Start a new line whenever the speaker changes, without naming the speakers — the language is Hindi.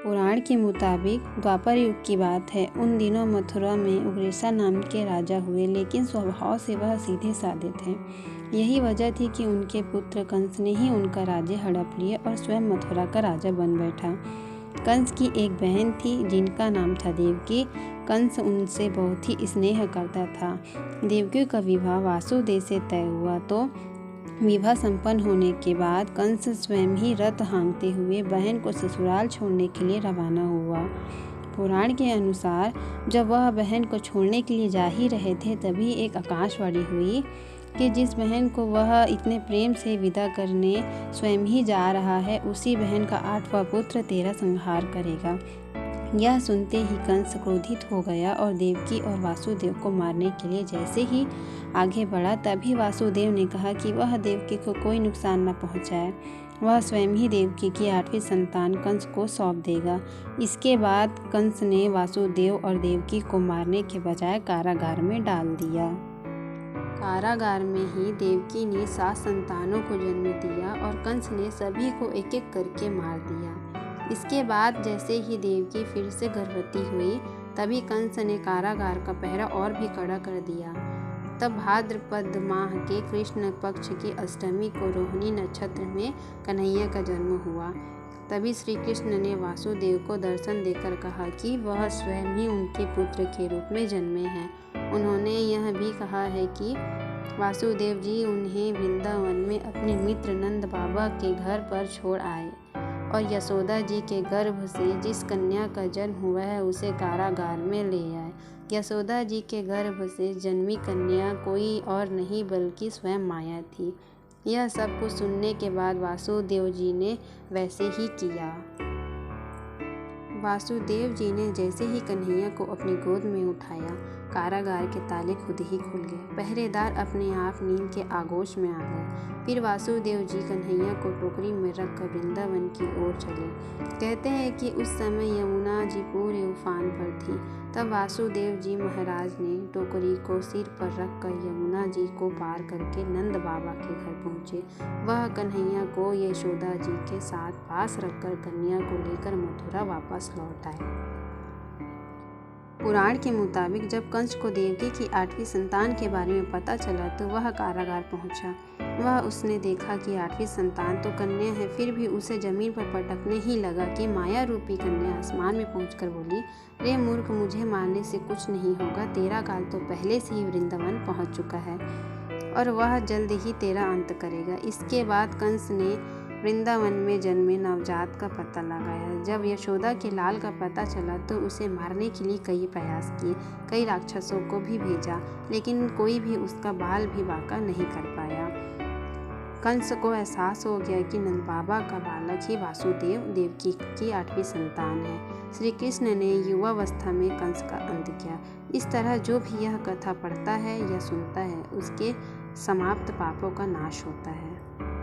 पुराण के मुताबिक द्वापर युग की बात है। उन दिनों मथुरा में उग्रेसा नाम के राजा हुए, लेकिन स्वभाव से वह सीधे साधे थे। यही वजह थी कि उनके पुत्र कंस ने ही उनका राज्य हड़प लिया और स्वयं मथुरा का राजा बन बैठा। कंस की एक बहन थी जिनका नाम था देवकी। कंस उनसे बहुत ही स्नेह करता था। देवकी का विवाह वासुदेव से तय हुआ तो विवाह संपन्न होने के बाद कंस स्वयं ही रथ हाँकते हुए बहन को ससुराल छोड़ने के लिए रवाना हुआ। पुराण के अनुसार जब वह बहन को छोड़ने के लिए जा ही रहे थे, तभी एक आकाशवाणी हुई कि जिस बहन को वह इतने प्रेम से विदा करने स्वयं ही जा रहा है, उसी बहन का 8वां पुत्र तेरा संहार करेगा। यह सुनते ही कंस क्रोधित हो गया और देवकी और वासुदेव को मारने के लिए जैसे ही आगे बढ़ा, तभी वासुदेव ने कहा कि वह देवकी को कोई नुकसान न पहुंचाए। वह स्वयं ही देवकी की 8वीं संतान कंस को सौंप देगा। इसके बाद कंस ने वासुदेव और देवकी को मारने के बजाय कारागार में डाल दिया। कारागार में ही देवकी ने 7 संतानों को जन्म दिया और कंस ने सभी को एक एक करके मार दिया। इसके बाद जैसे ही देवकी फिर से गर्भवती हुई, तभी कंस ने कारागार का पहरा और भी कड़ा कर दिया। तब भाद्रपद माह के कृष्ण पक्ष की अष्टमी को रोहिणी नक्षत्र में कन्हैया का जन्म हुआ। तभी श्री कृष्ण ने वासुदेव को दर्शन देकर कहा कि वह स्वयं ही उनके पुत्र के रूप में जन्मे हैं। उन्होंने यह भी कहा है कि वासुदेव जी उन्हें वृंदावन में अपने मित्र नंद बाबा के घर पर छोड़ आए और यशोदा जी के गर्भ से जिस कन्या का जन्म हुआ है उसे कारागार में ले आए। यशोदा जी के गर्भ से जन्मी कन्या कोई और नहीं बल्कि स्वयं माया थी। यह सब कुछ सुनने के बाद वासुदेव जी ने वैसे ही किया। वासुदेव जी ने जैसे ही कन्हैया को अपनी गोद में उठाया, कारागार के ताले खुद ही खुल गए। पहरेदार अपने आप नींद के आगोश में आ गए। फिर वासुदेव जी कन्हैया को टोकरी में रखकर वृंदावन की ओर चले। कहते हैं कि उस समय यमुना जी पूरे उफान पर थी। तब वासुदेव जी महाराज ने टोकरी को सिर पर रखकर यमुना जी को पार करके नंद बाबा के घर पहुँचे। वह कन्हैया को यशोदा जी के साथ पास रखकर कन्या को लेकर मथुरा वापस लौट आए। पुराण के मुताबिक जब कंस को देवकी की 8वीं संतान के बारे में पता चला तो वह कारागार पहुंचा। उसने देखा कि 8वीं संतान तो कन्या है, फिर भी उसे जमीन पर पटकने ही लगा कि माया रूपी कन्या आसमान में पहुंचकर बोली, रे मूर्ख, मुझे मारने से कुछ नहीं होगा। तेरा काल तो पहले से ही वृंदावन पहुंच चुका है और वह जल्द ही तेरा अंत करेगा। इसके बाद कंस ने वृंदावन में जन्मे नवजात का पता लगाया। जब यशोदा के लाल का पता चला तो उसे मारने के लिए कई प्रयास किए, कई राक्षसों को भी भेजा, लेकिन कोई भी उसका बाल भी बांका नहीं कर पाया। कंस को एहसास हो गया कि नंद बाबा का बालक ही वासुदेव देवकी की 8वीं संतान है। श्री कृष्ण ने युवावस्था में कंस का अंत किया। इस तरह जो भी यह कथा पढ़ता है या सुनता है, उसके समाप्त पापों का नाश होता है।